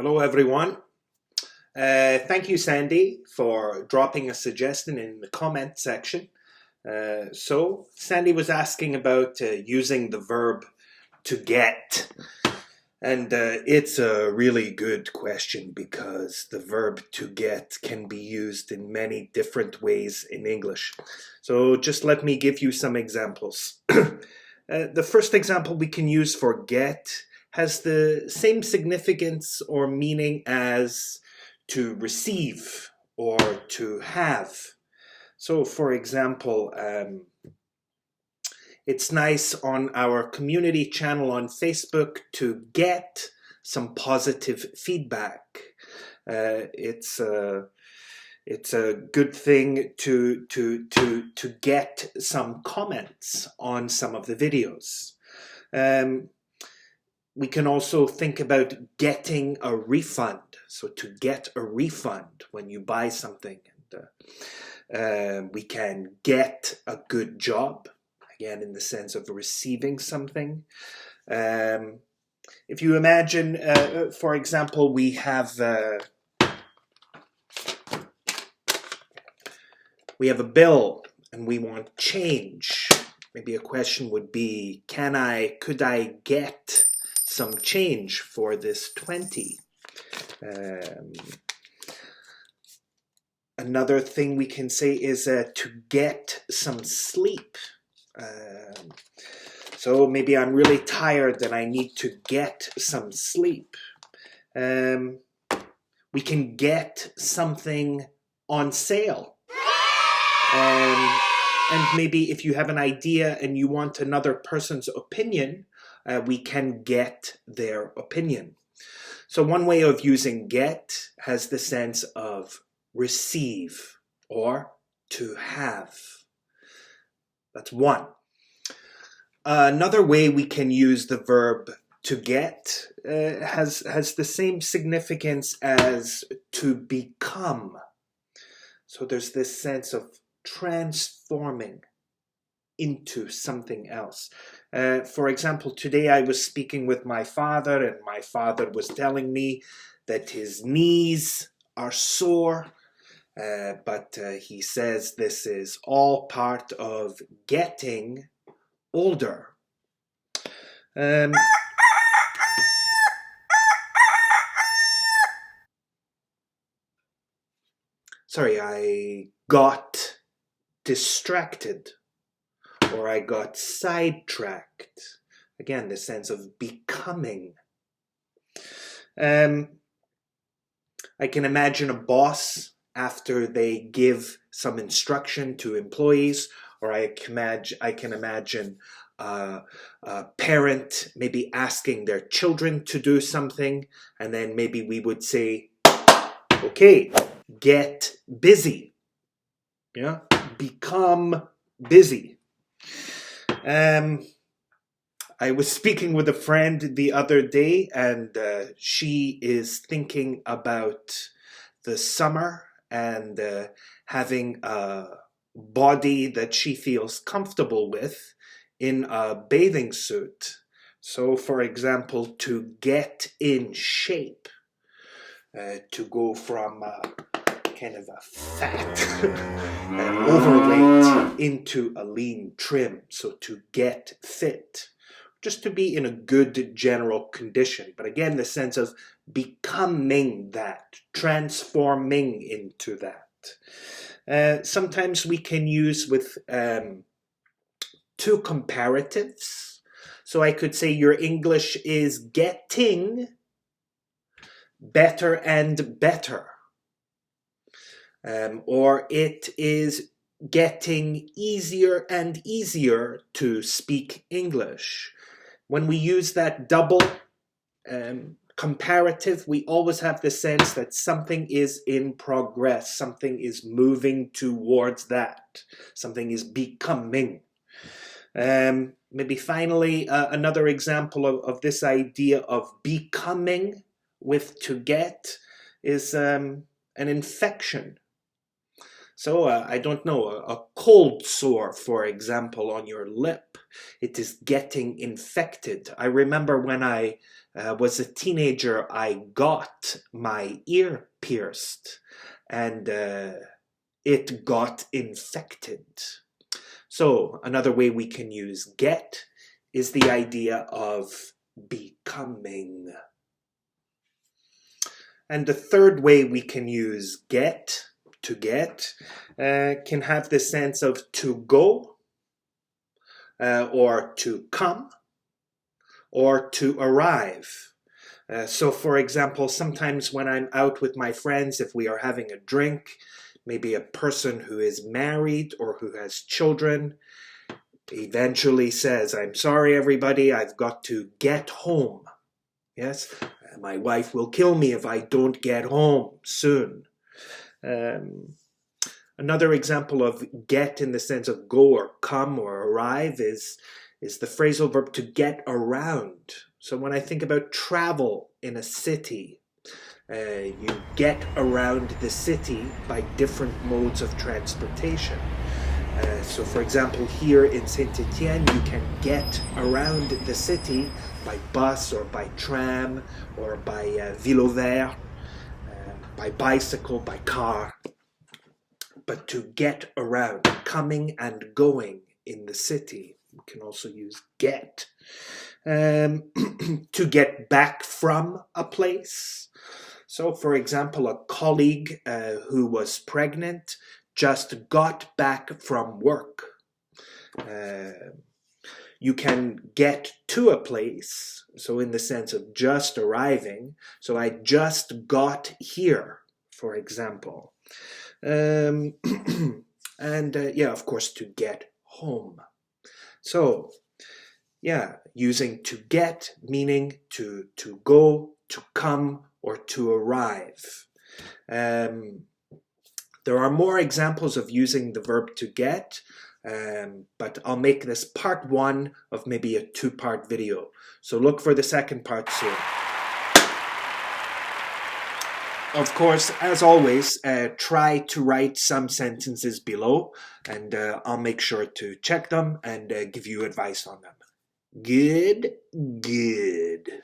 Hello, everyone. Thank you, Sandy, for dropping a suggestion in the comment section. So, Sandy was asking about using the verb to get. And it's a really good question because the verb to get can be used in many different ways in English. So just let me give you some examples. The first example we can use for get has the same significance or meaning as to receive or to have. So for example, it's nice on our community channel on Facebook to get some positive feedback. It's a good thing to get some comments on some of the videos. We can also think about getting a refund. So to get a refund when you buy something. And, we can get a good job. Again, in the sense of receiving something. If you imagine, for example, we have a bill and we want change. Maybe a question would be, could I get some change for this 20? Another thing we can say is to get some sleep. So maybe I'm really tired and I need to get some sleep. We can get something on sale. And maybe if you have an idea and you want another person's opinion, we can get their opinion. So one way of using get has the sense of receive or to have. That's one. Another way we can use the verb to get has the same significance as to become. So there's this sense of transforming into something else. For example, today I was speaking with my father and my father was telling me that his knees are sore. But he says this is all part of getting older. Sorry, I got distracted or I got sidetracked. Again, the sense of becoming. I can imagine a boss after they give some instruction to employees, or I can imagine a parent maybe asking their children to do something, and then maybe we would say, okay, get busy. Yeah, become busy. I was speaking with a friend the other day, and she is thinking about the summer and having a body that she feels comfortable with in a bathing suit. So, for example, to get in shape, to go from kind of a fat and overweight into a lean trim. So to get fit, just to be in a good general condition. But again, the sense of becoming that, transforming into that. Sometimes we can use with two comparatives. So I could say your English is getting better and better. Or it is getting easier and easier to speak English. When we use that double comparative, we always have the sense that something is in progress, something is moving towards that, something is becoming. Maybe finally, another example of this idea of becoming with to get is an infection. So, I don't know, a cold sore, for example, on your lip, it is getting infected. I remember when I Was a teenager, I got my ear pierced and it got infected. So another way we can use get is the idea of becoming. And the third way we can use get, to get, can have the sense of to go, or to come, or to arrive. So for example, sometimes when I'm out with my friends, if we are having a drink, maybe a person who is married or who has children eventually says, I'm sorry everybody, I've got to get home. Yes, my wife will kill me if I don't get home soon. Another example of get in the sense of go or come or arrive is the phrasal verb to get around. So when I think about travel in a city, you get around the city by different modes of transportation. So for example, here in Saint-Étienne, you can get around the city by bus or by tram or by vélo vert, by bicycle, by car. But to get around, coming and going in the city, we can also use get. To get back from a place. So for example, a colleague who was pregnant just got back from work. You can get to a place, so in the sense of just arriving. So I just got here, for example. And yeah, of course, to get home. So yeah, using to get, meaning to go, to come, or to arrive. There are more examples of using the verb to get, but I'll make this part one of maybe a two-part video. So look for the second part soon. Of course, as always, try to write some sentences below, and I'll make sure to check them and give you advice on them. Good, good.